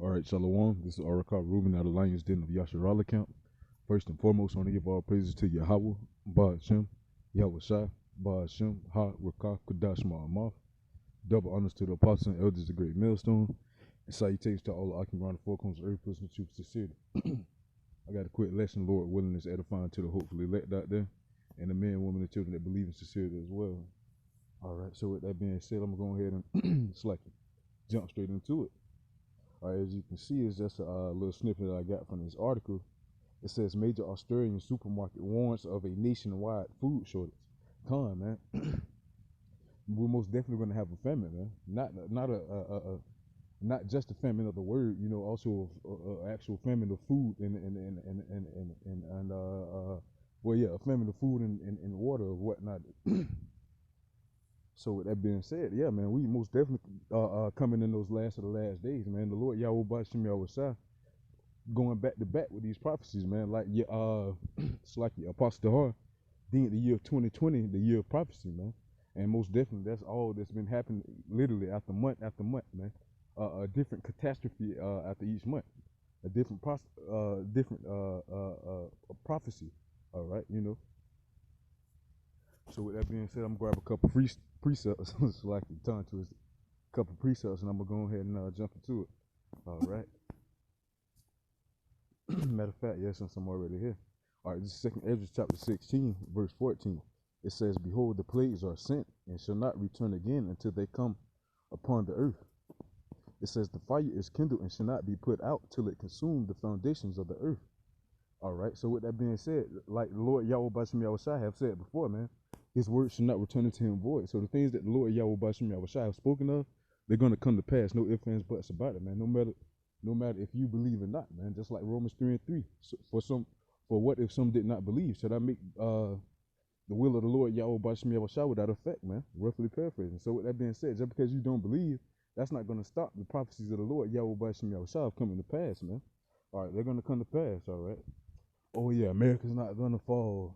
All right, Shalom. This is Arakar Reuben out of Lions Den of Yasharala camp. First and foremost, I want to give all praises to Yahweh, Ba Hashem, Yahweh Shai, Ba Hashem, Ha Rakah Kudash Ma'amath. Double honors to the apostles and elders of the great millstone. And salutations to all the Akim around the four corners of earth, person truth, sincerity. I got a quick lesson, Lord willing, is edifying to the hopefully elect out there, and the men, women, and children that believe in sincerity as well. All right, so with that being said, I'm going to go ahead and jump straight into it. All right, as you can see, it's just a little snippet that I got from this article. It says major Australian supermarket warns of a nationwide food shortage. Man, we're most definitely going to have a famine, man. Not just a famine of the word, you know, also a actual famine of food and a famine of food and water or whatnot. So with that being said, yeah, man, we most definitely coming in those last of the last days, man. The Lord Yahweh Bashim Yahweh Shai going back to back with these prophecies, man. Like it's like Apostle Har deemed the year of 2020 the year of prophecy, man. And most definitely, that's all that's been happening, literally after month, man. A different catastrophe after each month, a different prophecy. All right, you know. So with that being said, I'm gonna grab a couple precepts, so like the tongue twist, a couple precepts, and I'm gonna go ahead and jump into it. All right. Matter of fact, yes, since I'm already here. All right, this is 2nd Ezra chapter 16, verse 14. It says, "Behold, the plagues are sent, and shall not return again until they come upon the earth." It says, "The fire is kindled and shall not be put out till it consume the foundations of the earth." All right, so with that being said, like the Lord Yahweh Bashim Yahweh Shai have said before, man, his word should not return unto him void. So the things that the Lord Yahweh Bashim Yahweh Shai have spoken of, they're going to come to pass. No ifs, ands, buts about it, man. No matter if you believe or not, man. Just like Romans 3:3. So for what if some did not believe? Should I make the will of the Lord Yahweh Bashim Yahweh Shai without effect, man? Roughly paraphrasing. So with that being said, just because you don't believe, that's not going to stop the prophecies of the Lord Yahweh Bashim Yahweh Shai coming to pass, man. All right, they're going to come to pass, all right? Oh yeah, America's not gonna fall.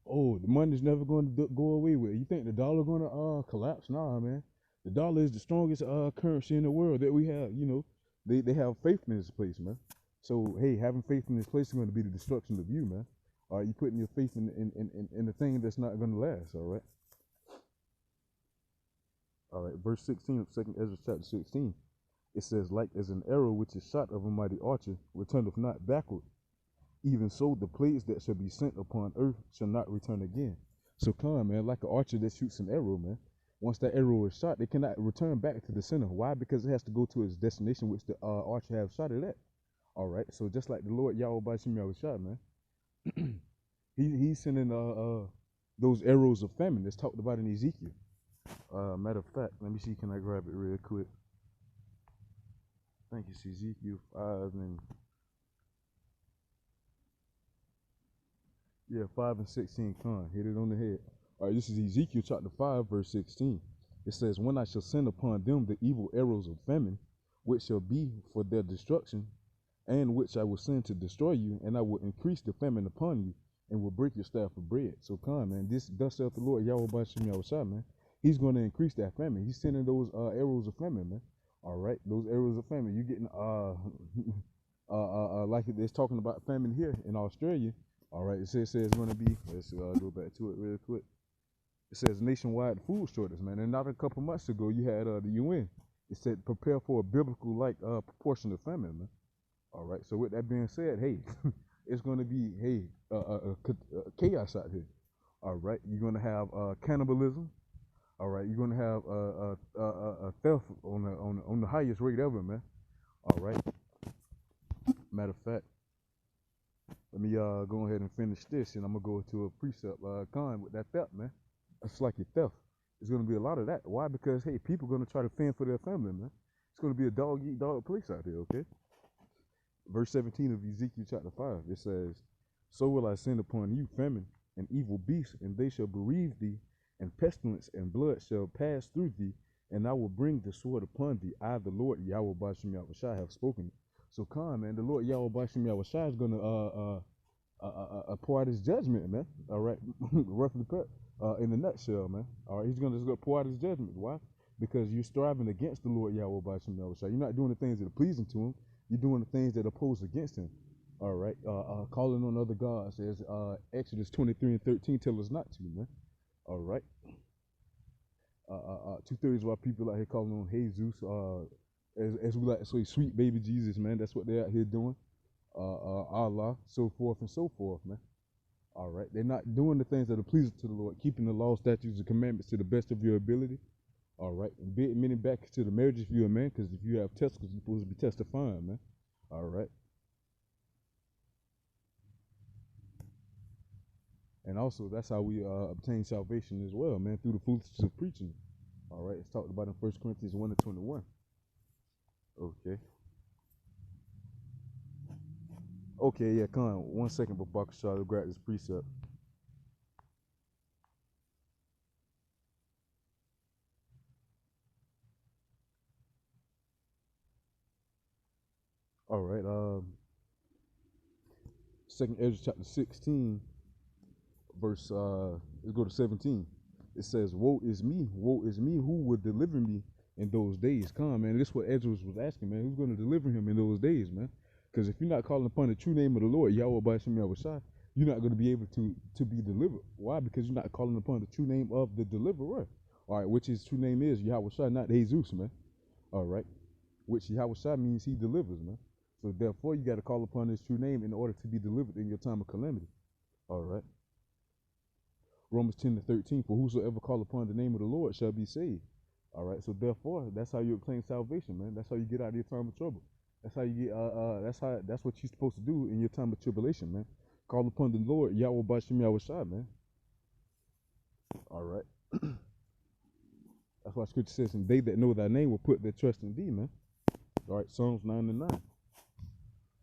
Oh, the money's never going to go away with it. You think the dollar gonna collapse? Nah, man. The dollar is the strongest currency in the world that we have. You know, they have faith in this place, man. So hey, having faith in this place is going to be the destruction of you, man. All right, you putting your faith in the thing that's not going to last. All right. All right, verse 16 of 2nd Ezra chapter 16. It says, "Like as an arrow which is shot of a mighty archer returneth not backward, even so the plagues that shall be sent upon earth shall not return again." So come, man, like an archer that shoots an arrow, man. Once that arrow is shot, it cannot return back to the center. Why? Because it has to go to its destination, which the archer have shot it at. All right. So just like the Lord Yahweh Bashim Yahweh Shai, man, he's sending those arrows of famine that's talked about in Ezekiel. Matter of fact, let me see, can I grab it real quick? I think it's Ezekiel 5 and 5 and 16. Hit it on the head. All right, this is Ezekiel chapter 5, verse 16. It says, "When I shall send upon them the evil arrows of famine, which shall be for their destruction, and which I will send to destroy you, and I will increase the famine upon you, and will break your staff of bread." So come, man. This thus saith the Lord Yahweh Bashim Yahweh Shai, man. He's going to increase that famine. He's sending those arrows of famine, man. All right, those arrows of famine. You're getting like it's talking about famine here in Australia. All right, it says it's going to be, let's go back to it real quick. It says nationwide food shortage, man. And not a couple months ago, you had the UN. It said prepare for a biblical-like proportion of famine, man. All right, so with that being said, hey, it's going to be, chaos out here. All right, you're going to have cannibalism. All right, you're going to have theft on the highest rate ever, man. All right. Matter of fact, let me go ahead and finish this, and I'm gonna go to a precept with that theft, man. It's like your theft. It's gonna be a lot of that. Why? Because hey, people are gonna try to fend for their family, man. It's gonna be a dog eat dog place out there, okay? Verse 17 of Ezekiel chapter 5. It says, "So will I send upon you famine and evil beasts, and they shall bereave thee, and pestilence and blood shall pass through thee, and I will bring the sword upon thee. I, the Lord Yahweh Bashim Yahweh Shai, have spoken." So come, man, the Lord Yahweh Bashim Yahweh Shai is gonna pour out his judgment, man. All right, roughly put in a nutshell, man. All right, he's gonna pour out his judgment. Why? Because you're striving against the Lord Yahweh Bashim Yahweh Shai. You're not doing the things that are pleasing to him. You're doing the things that oppose against him. All right. Calling on other gods, as Exodus 23 and 13 tell us not to, man. All right. 2/3 of our people out here calling on Jesus, as we like to say, sweet baby Jesus, man. That's what they're out here doing. Allah, so forth and so forth, man. All right. They're not doing the things that are pleasing to the Lord, keeping the law, statutes, and commandments to the best of your ability. All right. And many back to the marriage if you're a man, because if you have testicles, you're supposed to be testifying, man. All right. And also, that's how we obtain salvation as well, man, through the foolishness of preaching. All right. It's talked about in 1 Corinthians 1 and 21. Okay. Okay, yeah, come on. 1 second, but Bakashar will grab this precept. All right. Second Ezra chapter 16, verse let's go to 17. It says, woe is me, who would deliver me in those days? Come, man. This is what Ezra was asking, man. Who's going to deliver him in those days, man? Because if you're not calling upon the true name of the Lord, Yahweh Bashim Yahushai, you're not going to be able to be delivered. Why? Because you're not calling upon the true name of the deliverer. All right, which his true name is Yahushai, not Jesus, man. All right, which Yahushai means he delivers, man. So therefore, you got to call upon his true name in order to be delivered in your time of calamity. All right. Romans 10 to 13, for whosoever call upon the name of the Lord shall be saved. All right. So therefore, that's how you obtain salvation, man. That's how you get out of your time of trouble. That's how you get. That's what you're supposed to do in your time of tribulation, man. Call upon the Lord, Yahweh Bashim Yahushai, man. All right. That's why Scripture says, and they that know thy name will put their trust in thee, man. All right. Psalms 9 and 9.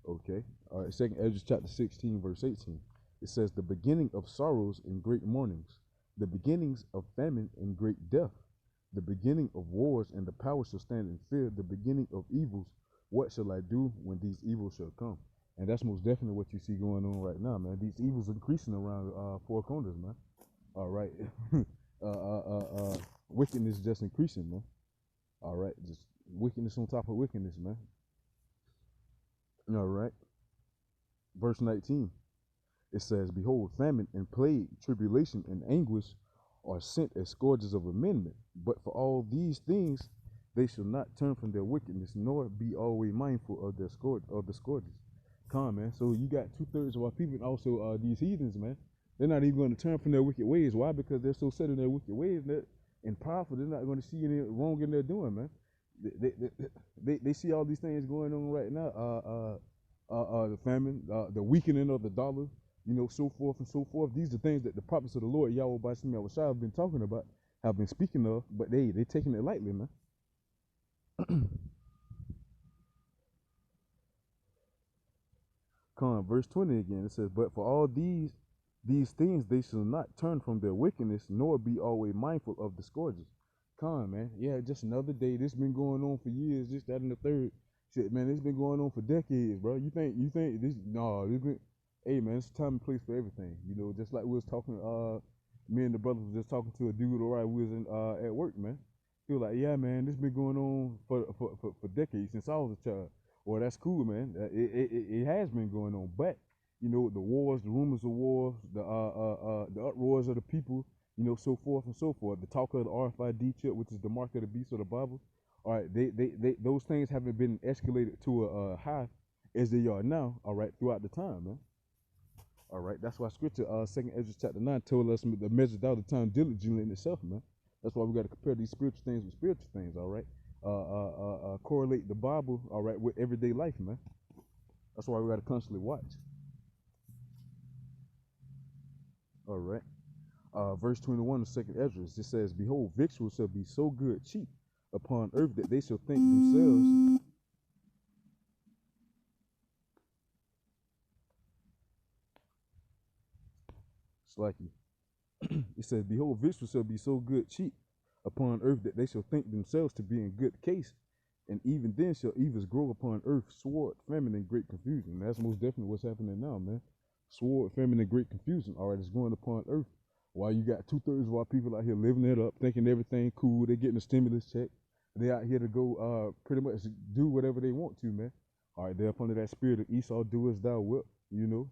Okay. All right. Second Ezra chapter 16, verse 18. It says, the beginning of sorrows and great mournings, the beginnings of famine and great death, the beginning of wars, and the power shall stand in fear, the beginning of evils. What shall I do when these evils shall come? And that's most definitely what you see going on right now, man. These evils increasing around four corners, man. All right. Wickedness just increasing, man. All right. Just wickedness on top of wickedness, man. All right. Verse 19. It says, behold, famine and plague, tribulation and anguish are sent as scourges of amendment. But for all these things, they shall not turn from their wickedness, nor be always mindful of the scourges. Come on, man. So you got 2/3 of our people, and also these heathens, man. They're not even going to turn from their wicked ways. Why? Because they're so set in their wicked ways and powerful. They're not going to see any wrong in their doing, man. They see all these things going on right now. The famine, the weakening of the dollar, so forth and so forth. These are things that the prophets of the Lord, Yahweh Bashim Yahushai, have been talking about, have been speaking of, but they taking it lightly, man. Come on, verse 20 again. It says, but for all these things they shall not turn from their wickedness, nor be always mindful of the scourges. Come on, man. Yeah, just another day. This been going on for years, this, that, and the third. Shit, man, this been going on for decades, bro. You think this? No, this been. Hey, man, it's time and place for everything. Just like we was talking. Me and the brothers was just talking to a dude. All right, we was at work, man. He was like, yeah, man, this been going on for decades since I was a child. Well, that's cool, man. It has been going on, but the wars, the rumors of wars, the uproars of the people, so forth and so forth. The talk of the RFID chip, which is the mark of the beast of the Bible. All right, they those things haven't been escalated to a high as they are now. All right, throughout the time, man. All right, that's why Scripture, Second Ezra chapter 9, told us to measure out the time diligently in itself, man. That's why we got to compare these spiritual things with spiritual things. All right, correlate the Bible, all right, with everyday life, man. That's why we got to constantly watch. All right. Verse 21 of Second Ezra, it says, behold, victuals shall be so good cheap upon earth that they shall think themselves. It's like it says, behold, victuals shall be so good cheap upon earth that they shall think themselves to be in good case, and even then shall evils grow upon earth, sword, famine, and great confusion. And that's most definitely what's happening now, man. Sword, famine, and great confusion. All right, it's going upon earth. While you got 2/3 of our people out here living it up, thinking everything cool, they're getting a stimulus check. They out here to go pretty much do whatever they want to, man. All right, they're up under that spirit of Esau, do as thou wilt, you know.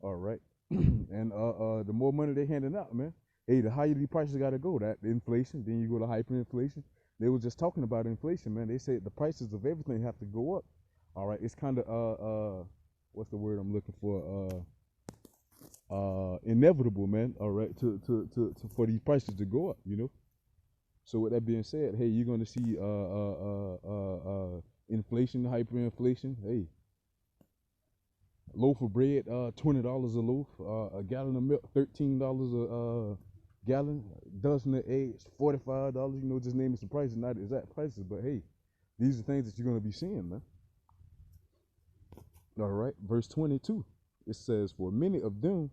All right. And the more money they handing out, man, hey, the higher the prices gotta go. That the inflation, then you go to hyperinflation. They were just talking about inflation, man. They said the prices of everything have to go up. All right, it's kind of what's the word I'm looking for? Inevitable, man. All right, to for these prices to go up, you know. So with that being said, hey, you're gonna see inflation, hyperinflation. Hey, loaf of bread, $20 a loaf. A gallon of milk, $13 a gallon. Dozen of eggs, $45. You know, just naming some prices, not exact prices, but hey, these are things that you're gonna be seeing, man. All right, verse 22. It says, "For many of them,"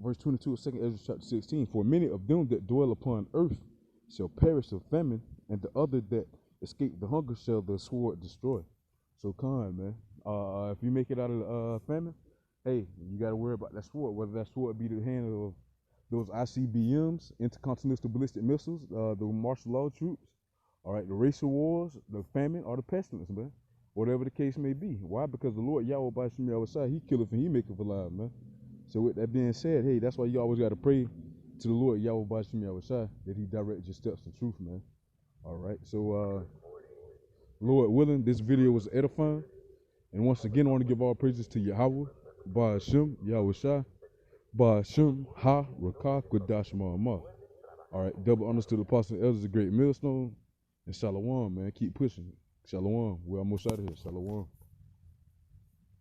verse 22 of 2nd Ezra chapter 16, "For many of them that dwell upon earth shall perish of famine, and the other that escape the hunger shall the sword destroy." So come, man. If you make it out of the famine, hey, you got to worry about that sword, whether that sword be the hand of those ICBMs, intercontinental ballistic missiles, the martial law troops, all right, the racial wars, the famine, or the pestilence, man. Whatever the case may be. Why? Because the Lord Yahweh Bashim Yahweh, he killeth and he maketh alive, man. So with that being said, hey, that's why you always got to pray to the Lord Yahweh Bashim Yahweh that he directs your steps in truth, man. All right, so Lord willing, this video was edifying. And once again, I want to give all praises to Yahweh, Ba'ashem, Yahweh Shai, Ba'ashem, Ha, Rakah, Kodash, Ma'amah. All right, double honors to the apostle and elders, a great millstone. And Shalom, man, keep pushing. Shalom, we're almost out of here. Shalom.